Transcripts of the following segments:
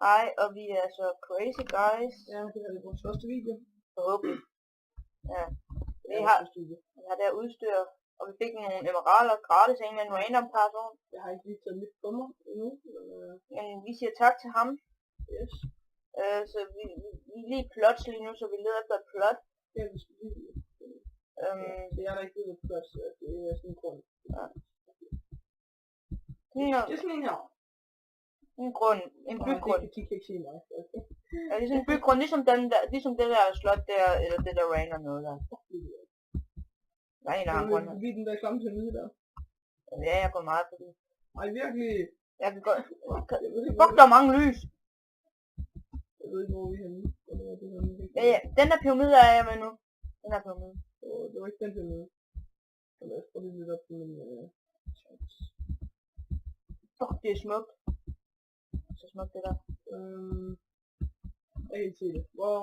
Hej, og vi er så Crazy Guys. Ja, det er vores første video. Forhåbentlig. Ja. Det er Vi har vores første video. det her udstyr, og vi fik nogle emeralder gratis af en eller anden random person. Jeg har ikke lige taget mit på mig endnu. Men vi siger tak til ham. Yes. Så vi er lige plots lige nu, så vi leder efter et plot. Ja, vi skal lige. Så jeg er da ikke ved at plot, så det er sådan en grund. Ja. Det er sådan en her. En grund. En bygrund. De kan ikke se mig. Okay. Ja, det er sådan en bygrund, ligesom det der slot der, eller det der rain og noget der. Der er en, der har en grund her. Vi er den der klamme til der. Ja, jeg går meget på det. Ej, virkelig. Jeg kan godt. Fuck, der er mange lys. Jeg ved ikke, hvor vi er henne. Ja, den der pyramide er jeg med nu. Den der pyramide. Det var ikke den pyramide. Lad os prøve lidt op på min Fuck, det er smukt. Så smukt det der. Jeg kan ikke se det. Hvor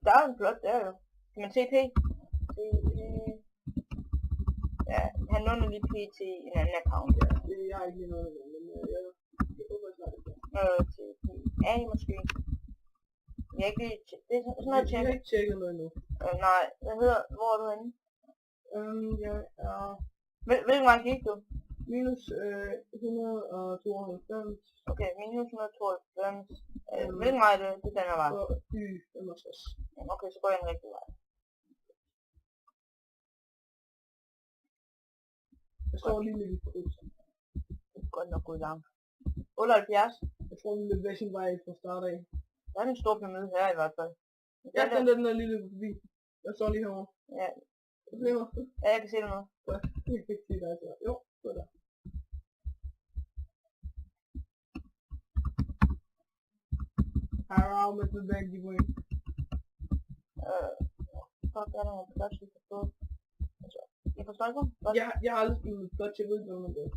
der er en plot der jo. Kan man se P? Ja, han låner lige P til en anden account. Ja, jeg har ikke lige noget, men jeg håber snart det der. Til A måske. Jeg har ikke lige det er sådan noget Jeg har ikke tjekket noget endnu. nej, hvad hedder, hvor er du henne? Jeg er Hvilken vej gik du? minus 192. Okay, minus 192. Hvilken vej er det? Det er den her vej. Og by 65. Okay, så går jeg den rigtige vej. Jeg står lige lidt i kryds. Det er godt nok gået langt. 78. Jeg tror lige lidt væk sin vej fra start af. Der er en stor pyramide her i hvert fald. Ja, den der lille forbi. Jeg står lige herovre. Ja. Problemer? Ja, jeg kan se det nu. Ja, jeg kan ikke se dig altså. Jo, det er der. Her med the bag you win. Fuck, der er nogle plads, vi kan få. Altså, jeg forstår ikke, hvad? Jeg har aldrig spillet plot, jeg ved ikke, hvad man gør.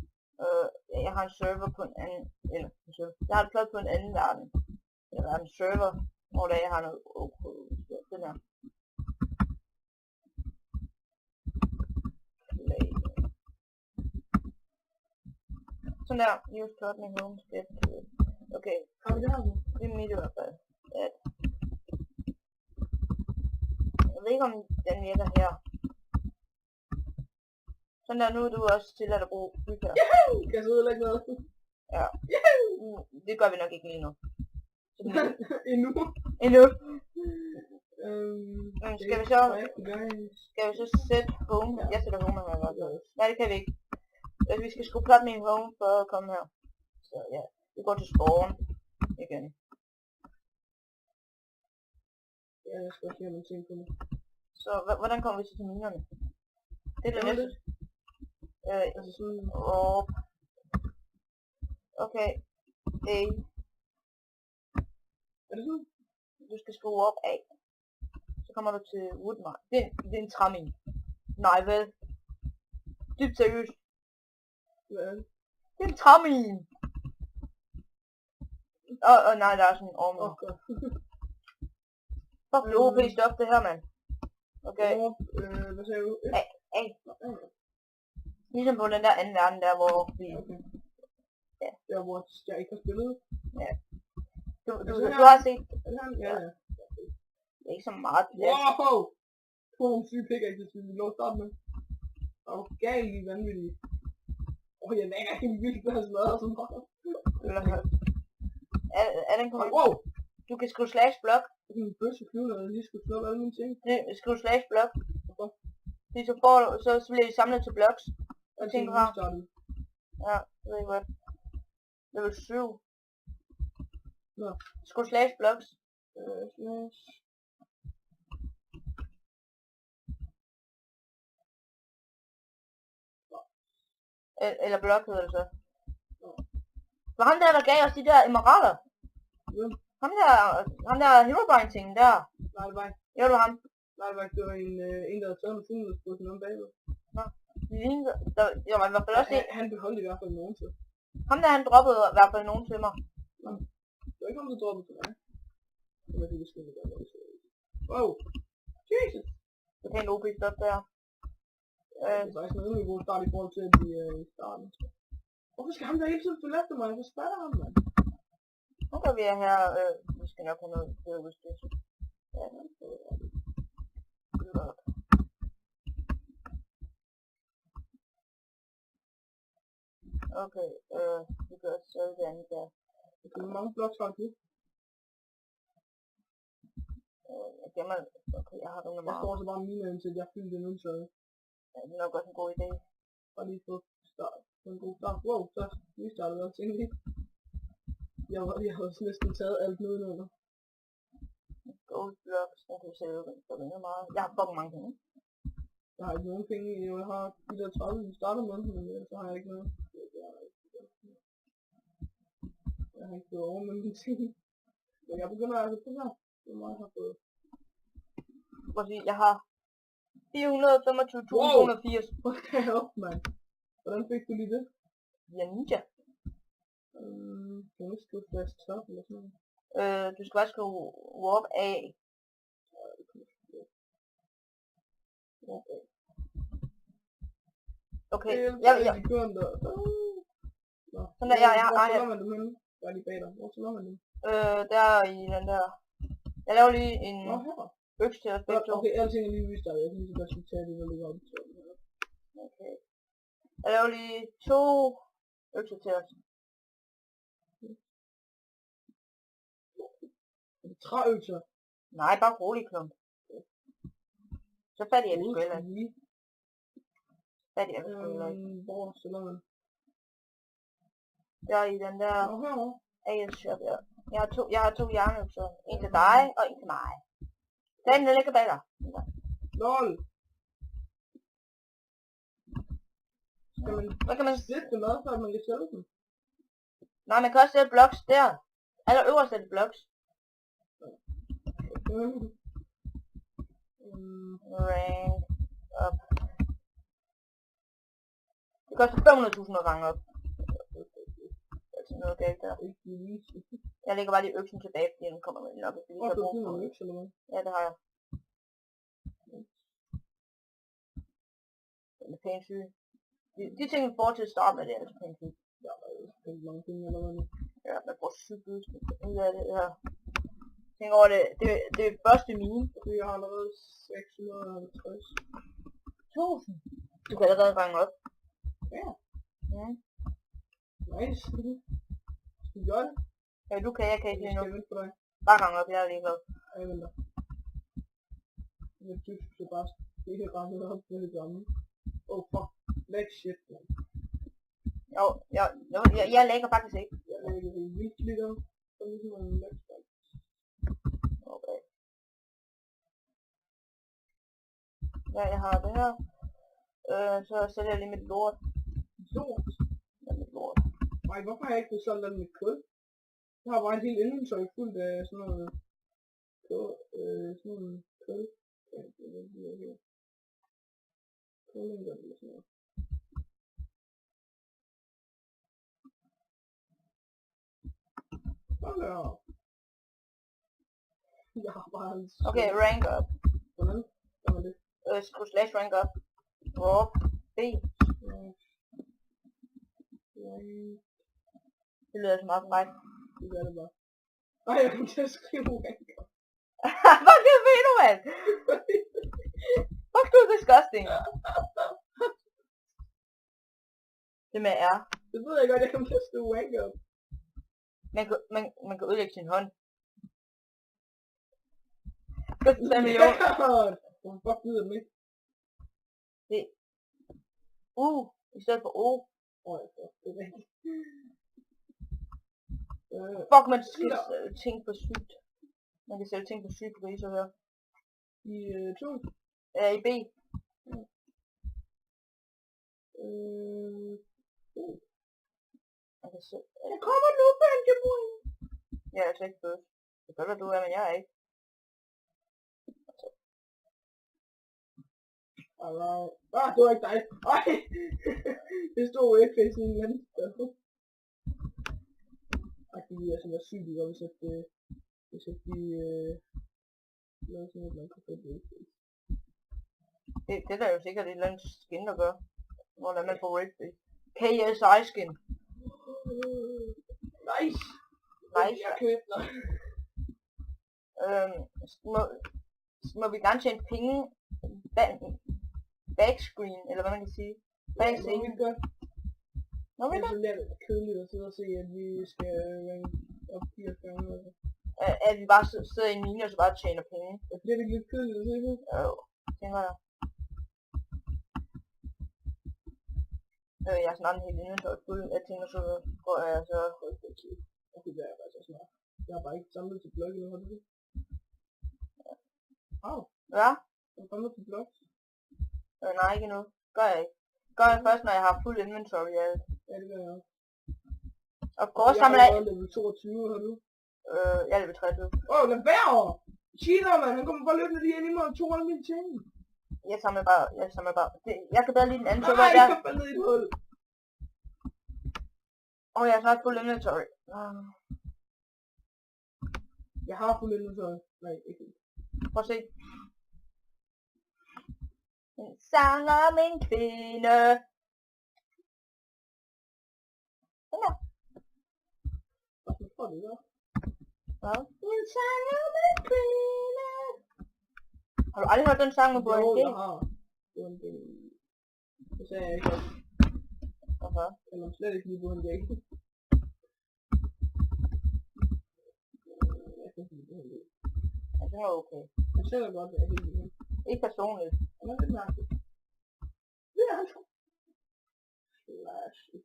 Jeg har en server på en anden, eller en server. Jeg har et plot på en anden verden. Jeg har en server, hvor der jeg har noget, den her. Sådan der, use plot me home to get to it. Okay, Har vi det her? det er mit i hvert fald. At jeg ved ikke, om den virker her. Sådan der, nu er du også tilladt at bruge bygge her. Kan jeg så udlægge noget? Ja. Det gør vi nok ikke lige nu. Endnu. Skal vi så sætte home? Jeg sætter home her i hvert fald. Nej, det kan vi ikke. Vi skal skrue plot min home for at komme her. Så ja, vi går til spawn igen. Ja, jeg skal også have nogle ting på mig. Så hvordan kommer vi så til minerne? Det er det næste. Altså sådan... Okay. A. Er det sådan? Du skal skrue op A. Så kommer du til woodmine. Det er en træmine. Nej, vel? Dybt seriøst. Hvad er det? Det er en træmine. Nej, der er sådan en orm. Okay. Fuck, det er OP stof det her, mand. Okay. Hvad sagde du? A. Ligesom på den der anden verden der, hvor vi... Okay. Ja. Der hvor jeg ikke har spillet? Ja. Du har set... Er det her? Ja. Det er ikke så meget plads. Wow! To nogle syge pickaxes, vi lå at starte med. Og galt i vanvittigt. Jeg lægger helt vildt, hvad jeg smadrer så meget. Er den kommet? Wow! Du kan skrive slash blok. Det er en bøsse flyve, når jeg lige skulle slå alle mine ting. Skriv slash blok. Hvorfor? Fordi så bliver de samlet til blocks. Jeg tænker bare. Ja, jeg ved ikke hvad. Level 7. Nå. Skriv slash blocks. Slash. Eller blok hedder det så. For ham der gav os de der emeralder. Hvem? Ham der Herobrine ting der. Nej, det var ikke. Ja, det var ham. Nej, det var ikke. Det var en der havde taget med filmet på sin om bagved. Nå. Jeg var i hvert fald også det. Han beholdt i hvert fald nogen til. Ham der han droppede i hvert fald nogen til mig. Nå. Det var ikke ham der droppede til mig. Det var det, vi skulle gøre. Wow. Jesus. Det er en OP stop der. Det er faktisk noget, vi kunne starte i forhold til, at vi er i starten. Okay. Hvorfor skal ham der hele tiden følge efter mig? Hvor spørger ham, mand? Nu går vi her, vi skal nok have noget bedre udstyr. Ja, okay, vi gør sådan der. Hvor mange bloks har du? Jeg gemmer, okay, jeg har nogle Jeg meget. står så bare mine indtil jeg fylder den udtøjet. Ja, det er nok også en god idé. Og lige få start. En god start. Wow, så vi startede også egentlig. Jeg havde næsten taget alt nedenunder. Gold blocks, den kan vi sælge for rigtig meget. Jeg har fucking mange penge. Jeg har ikke nogen penge. Jeg har de der 30, vi starter med, men så har jeg ikke noget. Jeg har ikke gået over med mine ting. Men jeg begynder altså på her. Det er meget, jeg har fået. Prøv at sige, jeg har 425.280. Hvor kan jeg op, mand? Hvordan fik du lige det? via ninja. Kan du ikke skrive fast top eller sådan noget? Du skal bare skrive warp A. Okay, ja. Sådan der, ja. Hvor slår man dem henne? Hvor er de bag dig? Hvor slår man dem? Der i den der. Jeg laver lige en øks til os begge to. Okay, alting er lige restartet. Jeg kan lige så godt tage det, der ligger oppe i toppen her. Okay. Jeg laver lige 2 økser til os. Er det træøkser? Nej, bare rolig klump. Så fat i et spiller. Fat i et spiller. Hvor stiller man? Der i den der herovre. AS shop, ja. Jeg har to jernøkser. En til dig og en til mig. Den ligger bag dig. LOL! Hvad kan man sætte dem ad, for at man kan sælge dem? Nej, man kan også sætte blocks der. Eller øverst sætte blocks. Rank up. Det koster 500.000 at range op. Det er noget galt der. Jeg lægger bare lige øksen tilbage, fordi den kommer med nok. Du har fået nogle økser eller hvad? Ja, det har jeg. Den er pænt syg. De ting, vi får til at starte med, det er altså pænt syg. Ja, det er mange penge eller hvad nu. Ja, man får sygt ud af det her. Tænk over det. Det er første mine. Jeg har allerede 650. 1000. Du kan allerede range op. Ja. Ja. Nice. Skal vi gøre det? Ja, du kan. Jeg kan ikke lige nu. Jeg skal vente på dig. Bare range op. Jeg er ligeglad. Jeg venter. Jeg synes, det er bare ikke rammet op med det gamle. Oh fuck. Lag shit, man. Jo, jeg lægger faktisk ikke. Jeg lægger det vildt lidt op. Så ligesom en lag shit. Okay. Ja, jeg har det her. Så sælger jeg lige mit lort. Lort? Ja, mit lort. Nej, hvorfor har jeg ikke fået solgt den med kul? Jeg har bare et helt inventory fuldt af sådan noget kul. Kul eller sådan noget. Hold da op. Jeg har bare en... Okay, rank up. Hvordan? Hvad var det? Skriv slash rank up. Warp B. Det lyder så meget frækt. Det gør det bare. Ej, jeg kom til at skrive rank up. Fuck, det er fedt, mand! Fuck, du er disgusting. Det med R. Det ved jeg godt, jeg kom til at skrive rank up. Man kan udlægge sin hånd. Det er 3 millioner. Hvor fuck lyder det med? Det i stedet for O. Ja, det er rigtigt. Fuck, man skal tænke på sygt. Man kan sælge ting på sygt priser her. I 2? Ja, i B. Man kan sælge... Jeg kommer nu, Benjamin! Jeg er altså ikke bøs. Det kan være du er, men jeg er ikke. Det var ikke dig. Ej! Det stod ikke i sådan en eller anden sted. Ej, det er sådan, jeg sygt i, hvis jeg lavede sådan et eller andet konkret det. Det der er jo sikkert et eller andet skin, der gør. Hvordan man får raid. KSI skin. Nice. Nice. Jeg købte dig. Må vi gerne tjene penge backscreen, eller hvad man kan sige. Backscreen. Det er godt. Må vi Det er det? så lidt kedeligt at sidde og se, at vi skal range op 4 gange. At vi bare sidder i en mine, og så bare tjener penge. Ja, det er det lidt kedeligt at se på. Tænker jeg. Jeg er snart en helt inventory fuld af ting, og så går jeg så... Okay, det er faktisk også smart. Jeg har bare ikke samlet til blok endnu, har du det? Wow. Ja? Jeg har samlet til blok. Nej, ikke endnu. Gør jeg ikke. Gør jeg først, når jeg har fuld inventory af det. Ja, det gør jeg også. Og går samler af... Jeg har level 22, har du? Jeg er level 23. Lad være! Cheater, mand! Han kommer bare løbende lige ind i mig og tog alle mine ting. Jeg samler bare... Jeg kan bedre lide den anden Nej, server jeg der. kan falde ned i et hul. Jeg er snart fuld inventory. Jeg har fuld inventory. Nej, ikke. Prøv at se. En sang om en kvinde. Sådan der. Jeg tror det er. Hvad? En sang om en kvinde. Har du aldrig hørt den sang med Burhan G? Jo, jeg har. Burhan G. Det sagde jeg ikke også. Hvorfor? Eller slet ikke lige Burhan G. Jeg kan ikke lide Burhan G. Ja, det var okay. Jeg selv er godt, at jeg ikke lide ham. Ikke personligt. Han er lidt mærkelig. Det er han sgu. Slash 1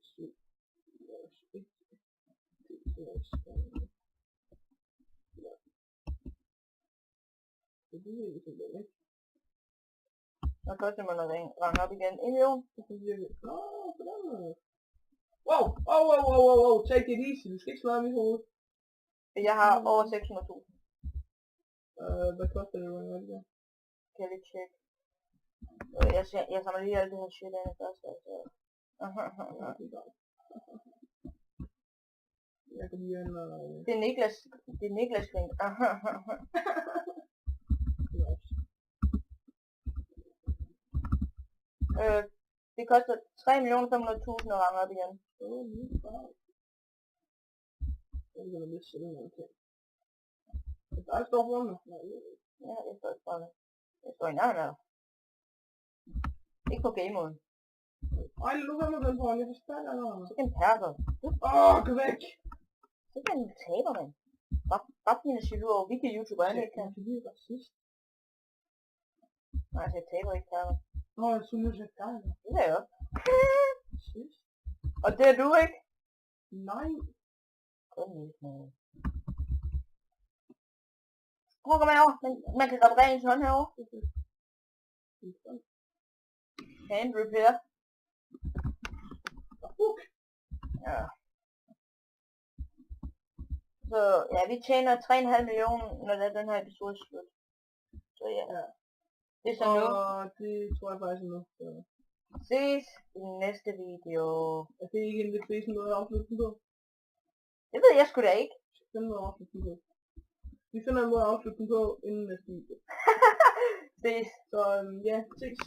det er ikke sådan der, ikke? Nå, koster man at range op igen. 1 million. Det er virkelig... Nå, på den måde. Wow, take it easy, du skal ikke slå mit hoved. Jeg har over 600.000. Hvad koster det rundt af det? Kan jeg lige tjekke. Jeg samler lige alt det her shit af først, altså. Jeg kan lige ændre... Det er Niklas Klink. Det koster 3.500.000 at range op igen. Jeg er begyndt at miste sådan noget ting. Der står foran mig. Ja, jeg står ikke foran. Jeg står i nærheden af dig. Ikke på game-moden. Ej, nu kommer den på, jeg forstår dig. Så kan en perker. Gå væk! Så kan en taber, mand. Bare fordi han siger over hvilke YouTuber han ikke kan. Det er racist. Nej, jeg taber ikke perker. Jeg synes, jeg er dig. Det er jeg også. Racist? Og det er du ikke? Nej. Kun lidt noget. Prøv at komme herover. Man kan reparere ens hånd herovre. Hand repair. Ja. Så ja, vi tjener 3,5 millioner, når det er den her episode slut. Så ja. Det er så nu. Og det tror jeg faktisk er nu. Ses i næste video. Er det ikke en lidt fæsen måde at afslutte den på? Det ved jeg sgu da ikke. Vi finder en måde at afslutte den på inden næste video. Ses. Så ja, ses.